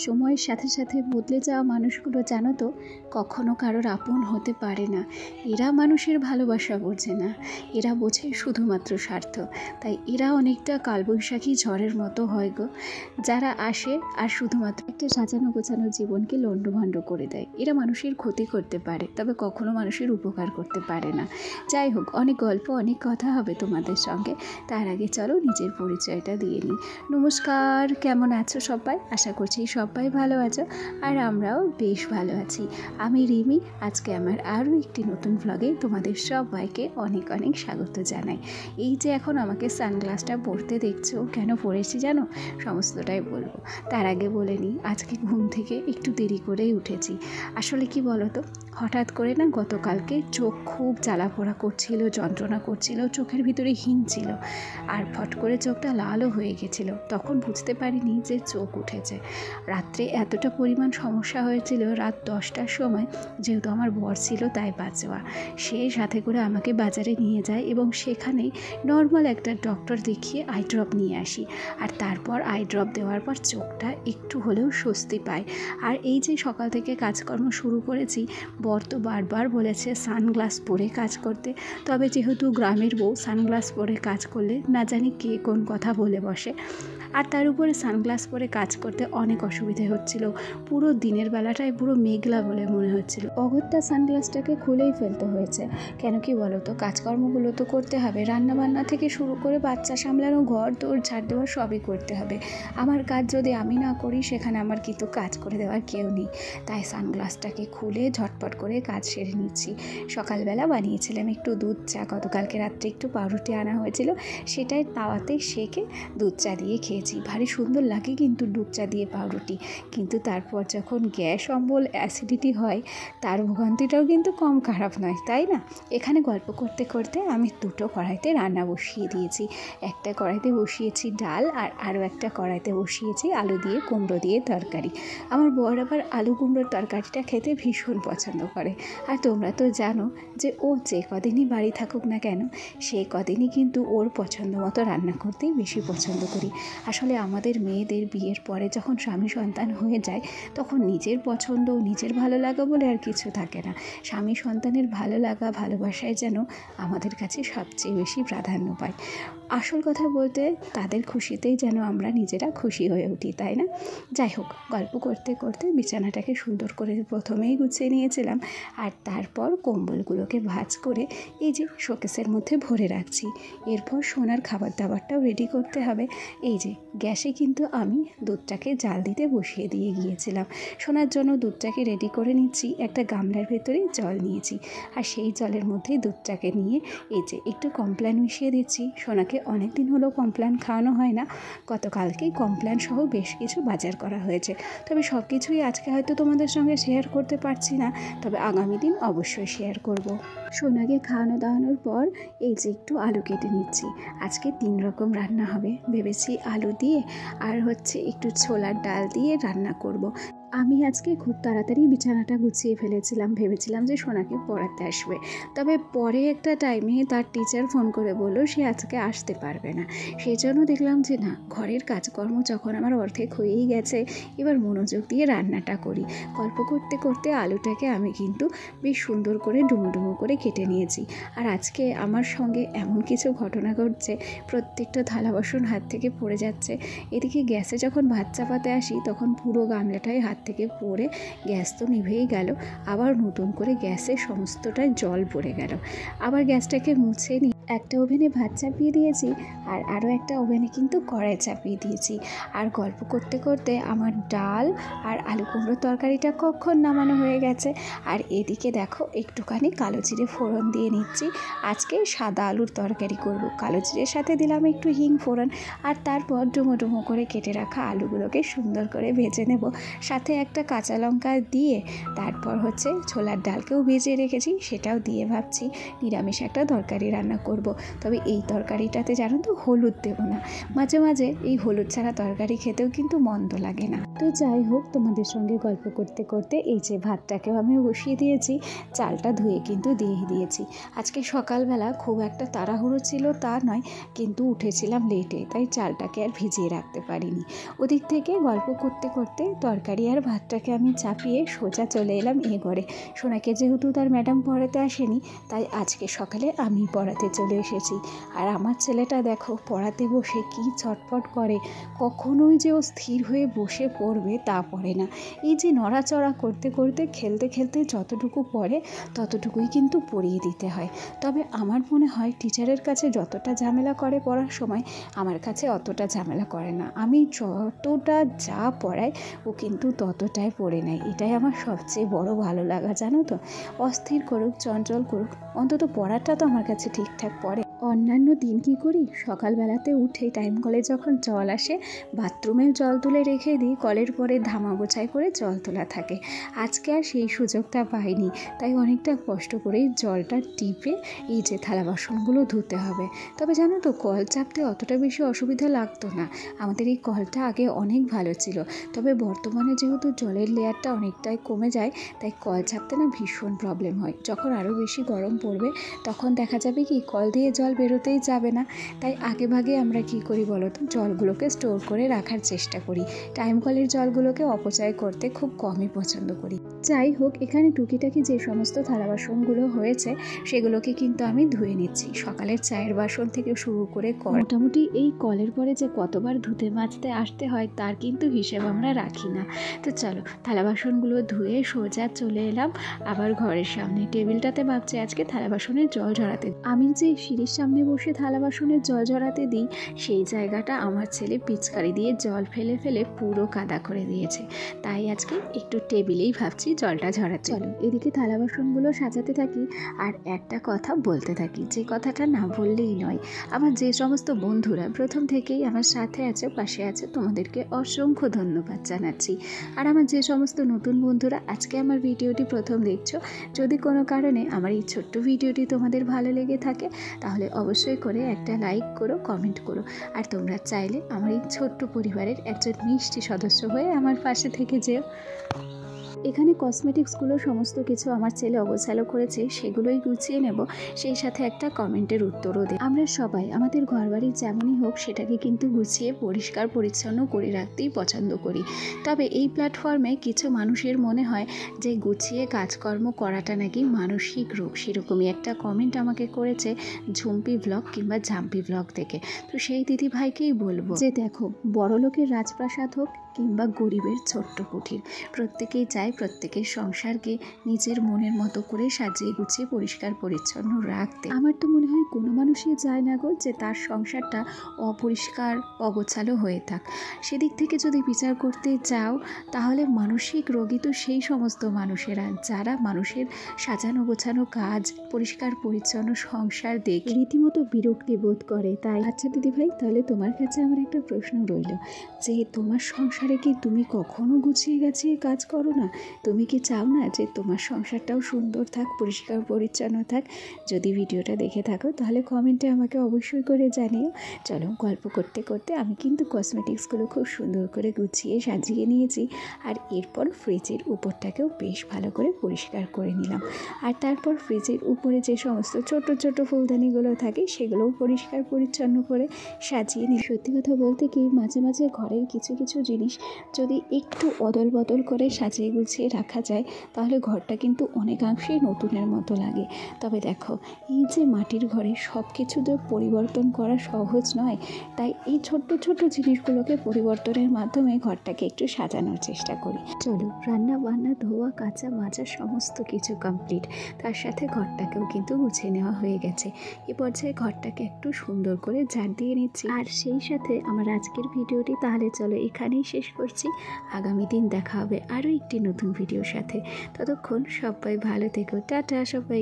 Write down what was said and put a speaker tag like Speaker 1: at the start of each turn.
Speaker 1: সময়ের সাথে সাথে বদলে যাওয়া মানুষগুলো জানো তো কখনো কারোর আপন হতে পারে না। এরা মানুষের ভালোবাসা বোঝে না, এরা বোঝে শুধুমাত্র স্বার্থ। তাই এরা অনেকটা কালবৈশাখী ঝড়ের মতো হয় গো, যারা আসে আর শুধুমাত্র একটা সাজানো গোছানো জীবনকে লণ্ডভণ্ড করে দেয়। এরা মানুষের ক্ষতি করতে পারে, তবে কখনো মানুষের উপকার করতে পারে না। যাই হোক, অনেক গল্প অনেক কথা হবে তোমাদের সঙ্গে। তার আগে চলো নিজের পরিচয়টা দিয়ে নিই। নমস্কার, কেমন আছো সবাই? আশা করছি সবাই ভালো আছো, আর আমরাও বেশ ভালো আছি। আমি রিমি। আজকে আমার আরও একটি নতুন ভ্লগে তোমাদের সবাইকে অনেক অনেক স্বাগত জানাই। এই যে এখন আমাকে সানগ্লাসটা পরতে দেখছো, কেন পরেছি জানো? সমস্তটাই বলবো। তার আগে বলে নিই, আজকে ঘুম থেকে একটু দেরি করেই উঠেছি। আসলে কি বলো তো, হঠাৎ করে না গতকালকে চোখ খুব জ্বালাপোড়া করছিল, যন্ত্রণা করছিল, চোখের ভিতরে হিং ছিল, আর ফট করে চোখটা লালও হয়ে গেছিলো। তখন বুঝতে পারিনি যে চোখ উঠেছে। রাত্রে এতটা পরিমাণ সমস্যা হয়েছিল, রাত 10টার সময়, যেহেতু আমার বর ছিল তাই বাঁচোয়া, সে সাথে করে আমাকে বাজারে নিয়ে যায় এবং সেখানেই নর্মাল একটা ডক্টর দেখিয়ে আই ড্রপ নিয়ে আসি। আর তারপর আই ড্রপ দেওয়ার পর চোখটা একটু হলেও স্বস্তি পায়। আর এই যে সকাল থেকে কাজকর্ম শুরু করেছি, বর তো বারবার বলেছে সানগ্লাস পরে কাজ করতে, তবে যেহেতু গ্রামের বউ, সানগ্লাস পরে কাজ করলে না জানি কে কোন কথা বলে বসে। আর তার উপরে সানগ্লাস পরে কাজ করতে অনেক অসুবিধে হচ্ছিল। পুরো দিনের বেলাটায় পুরো মেঘলা বলে মনে হচ্ছিল। অগত্যা সানগ্লাসটাকে খুলেই ফেলতে হয়েছে। কেন কি বলো তো, কাজকর্মগুলো তো করতে হবে, রান্নাবান্না থেকে শুরু করে বাচ্চা সামলানো, ঘর দৌড় ঝাড় দেওয়া সবই করতে হবে। আমার কাজ যদি আমি না করি, সেখানে আমার কিন্তু কাজ করে দেওয়ার কেউ নেই। তাই সানগ্লাসটাকে খুলে ঝটপট করে কাজ সেরে নিচ্ছি। সকালবেলা বানিয়েছিলাম একটু দুধ চা, গতকালকে রাত্রে একটু পাউরুটি আনা হয়েছিল, সেটাই তাওয়াতে সেকে দুধ চা দিয়ে খেয়েছি। ভারী সুন্দর লাগে কিন্তু দুধ চা দিয়ে পাউরুটি। কিন্তু তারপর যখন গ্যাস অম্বল অ্যাসিডিটি হয়, তার ভোগান্তিটাও কিন্তু কম খারাপ নয়, তাই না? এখানে গল্প করতে করতে আমি দুটো কড়াইতে রান্না বসিয়ে দিয়েছি। একটা কড়াইতে বসিয়েছি ডাল, আর আরও একটা কড়াইতে বসিয়েছি আলু দিয়ে কুমড়ো দিয়ে তরকারি। আমার বর আবার আলু কুমড়োর তরকারিটা খেতে ভীষণ পছন্দ করে। আর তোমরা তো জানো যে ও যে কদিনই বাড়ি থাকুক না কেন, সেই কদিনই কিন্তু ওর পছন্দ মতো রান্না করতেই বেশি পছন্দ করি। আসলে আমাদের মেয়েদের বিয়ের পরে যখন স্বামী সন্তান হয়ে যায়, তখন নিজের পছন্দ, নিজের ভালো লাগা বলে আর কিছু থাকে না। স্বামী সন্তানের ভালো লাগা, ভালোবাসায় যেন আমাদের কাছে সবচেয়ে বেশি প্রাধান্য পায়। আসল কথা বলতে, তাদের খুশিতেই যেন আমরা নিজেরা খুশি হয়ে উঠি, তাই না? যাই হোক, গল্প করতে করতে বিছানাটাকে সুন্দর করে প্রথমেই গুছিয়ে নিয়েছিলাম, আর তারপর কম্বলগুলোকে ভাঁজ করে এই যে শোকেসের মধ্যে ভরে রাখছি। এরপর সোনার খাবার দাবারটাও রেডি করতে হবে। এই যে গ্যাসে কিন্তু আমি দুধটাকে জাল দিতে বসিয়ে দিয়ে গিয়েছিলাম। সোনার জন্য দুধটাকে রেডি করে নিচ্ছি। একটা গামলার ভেতরে জল নিয়েছি, আর সেই জলের মধ্যেই দুধটাকে নিয়ে এই যে একটু কমপ্ল্যান মিশিয়ে দিচ্ছি। সোনাকে অনেক দিন হলো কমপ্ল্যান খাওয়ানো হয় না, গতকালকেই কমপ্ল্যান সহ বেশ কিছু বাজার করা হয়েছে। তবে সব কিছুই আজকে হয়তো তোমাদের সঙ্গে শেয়ার করতে পারছি না, তবে আগামী দিন অবশ্যই শেয়ার করব। সোনাকে খাওয়ানো দাওয়ানোর পর এই যে একটু আলু কেটে নিচ্ছি। আজকে 3 রকম রান্না হবে, ভেবেছি আলু দিয়ে আর একটু ছোলার ডাল দিয়ে রান্না করব। আমি আজকে খুব তাড়াতাড়ি বিছানাটা গুছিয়ে ফেলেছিলাম, ভেবেছিলাম যে সোনাকে পড়াতে আসবে। তবে পরে একটা টাইমে তার টিচার ফোন করে বলল সে আজকে আসতে পারবে না। সেই জন্য দেখলাম যে না, ঘরের কাজকর্ম যখন আমার অর্ধেক হয়েই গেছে, এবার মনোযোগ দিয়ে রান্নাটা করি। গল্প করতে করতে আলুটাকে আমি কিন্তু বেশ সুন্দর করে ডুমো ডুমো করে কেটে নিয়েছি। আর আজকে আমার সঙ্গে এমন কিছু ঘটনা ঘটছে, প্রত্যেকটা থালা বাসন হাত থেকে পড়ে যাচ্ছে। এদিকে গ্যাসে যখন ভাত চাপাতে আসি, তখন পুরো গামলাটাই হাত থেকে পড়ে গ্যাস তো নিভেই গেল, আবার নতুন করে গ্যাসে সমস্তটাই জল পড়ে গেল। আবার গ্যাসটাকে মুছে নিয়ে একটা ওভেনে ভাত চাপিয়ে দিয়েছি, আর আরও একটা ওভেনে কিন্তু কড়াই চাপিয়ে দিয়েছি। আর গল্প করতে করতে আমার ডাল আর আলু কুমড়োর তরকারিটা কখন নামানো হয়ে গেছে। আর এদিকে দেখো একটুখানি কালো জিরে ফোড়ন দিয়ে নিচ্ছি। আজকে সাদা আলুর তরকারি করব, কালো জিরের সাথে দিলাম একটু হিং ফোড়ন, আর তারপর ডুমো ডুমো করে কেটে রাখা আলুগুলোকে সুন্দর করে ভেজে নেব। সাথে একটা কাঁচা লঙ্কা দিয়ে তারপর ছোলার ডালকেও ভেজে রেখেছি, সেটাও দিয়ে ভাবছি নিরামিষ একটা তরকারি রান্না করব। করব। তবে এই তরকারিটাতে জানো তো হলুদ দেবো না, মাঝে মাঝে এই হলুদ ছাড়া তরকারি খেতেও কিন্তু মন্দ লাগে না। তো যাই হোক, তোমাদের সঙ্গে গল্প করতে করতে এই যে ভাতটাকেও আমি বসিয়ে দিয়েছি, চালটা ধুয়ে কিন্তু দিয়ে দিয়েছি। আজকে সকালবেলা খুব একটা তাড়াহুড়ো ছিল তা নয়, কিন্তু উঠেছিলাম লেটে, তাই চালটাকে আর ভিজিয়ে রাখতে পারিনি। ওদিক থেকে গল্প করতে করতে তরকারি আর ভাতটাকে আমি চাপিয়ে সোজা চলে এলাম এ ঘরে। সোনাকে যেহেতু তার ম্যাডাম পড়াতে আসেনি, তাই আজকে সকালে আমি পড়াতে চলে এসেছি। আর আমার ছেলেটা দেখো পড়াতে বসে কি ছটফট করে, কখনোই যে ও স্থির হয়ে বসে পড়বে তা পড়ে না। এই যে নড়াচড়া করতে করতে খেলতে খেলতে যতটুকু পড়ে ততটুকুই কিন্তু পড়িয়ে দিতে হয়। তবে আমার মনে হয় টিচারের কাছে যতটা ঝামেলা করে পড়ার সময়, আমার কাছে অতটা ঝামেলা করে না। আমি যতটা যা পড়াই ও কিন্তু ততটাই পড়ে নেয়, এটাই আমার সবচেয়ে বড় ভালো লাগা জানো তো। অস্থির করুক চঞ্চল করুক, অন্তত পড়াটা তো আমার কাছে ঠিকঠাক পড়ে। অন্যান্য দিন কী করি, সকালবেলাতে উঠে টাইম কলে যখন জল আসে বাথরুমেও জল তুলে রেখে দিই, কলের পরে ধামা গোছাই করে জল তোলা থাকে। আজকে আর সেই সুযোগটা পাইনি, তাই অনেকটা কষ্ট করেই জলটা টিপে এই যে থালা বাসনগুলো ধুতে হবে। তবে জানো তো কল চাপতে অতটা বেশি অসুবিধা লাগতো না, আমাদের এই কলটা আগে অনেক ভালো ছিল। তবে বর্তমানে যেহেতু জলের লেয়ারটা অনেকটাই কমে যায়, তাই কল চাপতে না ভীষণ প্রবলেম হয়। যখন আরও বেশি গরম পড়বে তখন দেখা যাবে কি কল দিয়ে জল বেরোতেই যাবে না, তাই আগে ভাগে আমরা কি করি বলো তো, জলগুলোকে স্টোর করে রাখার চেষ্টা করি। টাইম কলের জলগুলোকে অপচয় করতে খুব কমই পছন্দ করি। যাই হোক, এখানে টুকিটাকি যে সমস্ত থালা বাসনগুলো হয়েছে সেগুলোকে কিন্তু আমি ধুয়ে নিচ্ছি। সকালের চায়ের বাসন থেকে শুরু করে মোটামুটি এই কলের পরে যে কতবার ধুতে মাজতে আসতে হয় তার কিন্তু হিসেব আমরা রাখি না। তো চলো থালা বাসনগুলো ধুয়ে সোজা চলে এলাম আবার ঘরের সামনে। টেবিলটাতে ভাবছি আজকে থালা বাসনের জল ঝরাতে। আমি যে সিঁড়ির সামনে বসে থালা বাসনের জল ঝরাতে দিই, সেই জায়গাটা আমার ছেলে পিচকারি দিয়ে জল ফেলে ফেলে পুরো কাদা করে দিয়েছে, তাই আজকে একটু টেবিলেই ভাবছি জলটা ঝরাতে। চলো এদিকে থালা বাসনগুলো সাজাতে থাকি আর একটা কথা বলতে থাকি, যে কথাটা না বললেই নয়। আমার যে সমস্ত বন্ধুরা প্রথম থেকেই আমার সাথে আছে, পাশে আছে, তোমাদেরকে অসংখ্য ধন্যবাদ জানাচ্ছি। আর আমার যে সমস্ত নতুন বন্ধুরা আজকে আমার ভিডিওটি প্রথম দেখছো, যদি কোনো কারণে আমার এই ছোট্ট ভিডিওটি তোমাদের ভালো লেগে থাকে তাহলে অবশ্যই করে একটা লাইক করো, কমেন্ট করো। আর তোমরা চাইলে আমার এই ছোট্ট পরিবারের একজন মিষ্টি সদস্য হয়ে আমার পাশে থেকে যেও। এখানে কসমেটিক্সগুলো সমস্ত কিছু আমার ছেলে অগোছালো করেছে, সেগুলোই গুছিয়ে নেব, সেই সাথে একটা কমেন্টের উত্তরও দেব। আমরা সবাই আমাদের ঘরবাড়ি যেমনই হোক সেটাকে কিন্তু গুছিয়ে পরিষ্কার পরিচ্ছন্ন করে রাখতেই পছন্দ করি। তবে এই প্ল্যাটফর্মে কিছু মানুষের মনে হয় যে গুছিয়ে কাজকর্ম করাটা নাকি মানসিক রোগ, সেরকমই একটা কমেন্ট আমাকে করেছে ঝুম্পি ব্লগ কিংবা ঝাম্পি ব্লগ থেকে। তো সেই দিদি ভাইকেই বলবো যে দেখো, বড়লোকের রাজপ্রাসাদ হোক কিংবা গরিবের ছোট্ট কুঠির, প্রত্যেকেই চায় প্রত্যেকের সংসারকে নিজের মনের মতো করে সাজিয়ে গুছিয়ে পরিষ্কার পরিচ্ছন্ন রাখতে। আমার তো মনে হয় কোনো মানুষই চায় না গো যে তার সংসারটা অপরিষ্কার অগোছালো হয়ে থাক। সেদিক থেকে যদি বিচার করতে যাও তাহলে মানসিক রোগী তো সেই সমস্ত মানুষেরা যারা মানুষের সাজানো গোছানো কাজ, পরিষ্কার পরিচ্ছন্ন সংসার দেখে রীতিমতো বিরক্তি বোধ করে। তাই আচ্ছা দিদি ভাই, তাহলে তোমার কাছে আমার একটা প্রশ্ন রইল, যে তোমার সংসারে কি তুমি কখনো গুছিয়ে গাছিয়ে কাজ করো না? তুমি কি চাও না যে তোমার সংসারটাও সুন্দর থাক, পরিষ্কার পরিচ্ছন্ন থাক? যদি ভিডিওটা দেখে থাকো তাহলে কমেন্টে আমাকে অবশ্যই করে জানিও। চলো গল্প করতে করতে আমি কিন্তু কসমেটিক্সগুলো খুব সুন্দর করে গুছিয়ে সাজিয়ে নিয়েছি, আর এরপর ফ্রিজের উপরটাকেও বেশ ভালো করে পরিষ্কার করে নিলাম। আর তারপর ফ্রিজের উপরে যে সমস্ত ছোট ছোট ফুলদানিগুলো থাকে সেগুলোও পরিষ্কার পরিচ্ছন্ন করে সাজিয়ে নিই। সত্যি কথা বলতে কি, মাঝে মাঝে ঘরের কিছু কিছু জিনিস যদি একটু অদল বদল করে সাজিয়ে গুছিয়ে রাখা যায় তাহলে ঘরটা কিন্তু অনেকাংশেই নতুনের মতো লাগে। তবে দেখো, এই যে মাটির ঘরে সব কিছু তো পরিবর্তন করা সহজ নয়, তাই এই ছোট্ট ছোট্ট জিনিসগুলোকে পরিবর্তনের মাধ্যমে ঘরটাকে একটু সাজানোর চেষ্টা করি। চলো রান্না বান্না ধোয়া কাচা মাজা সমস্ত কিছু কমপ্লিট, তার সাথে ঘরটাকেও কিন্তু গুছিয়ে নেওয়া হয়ে গেছে। এ পর্যায়ে ঘরটাকে একটু সুন্দর করে ঝাড় দিয়ে নিচ্ছি। আর সেই সাথে আমার আজকের ভিডিওটি তাহলে চলো এখানেই শেষ করছি। আগামী দিন দেখা হবে আরও একটি নতুন ভিডিওর সাথে। ততক্ষণ সবাই ভালো থেকো, টাটা সবাই।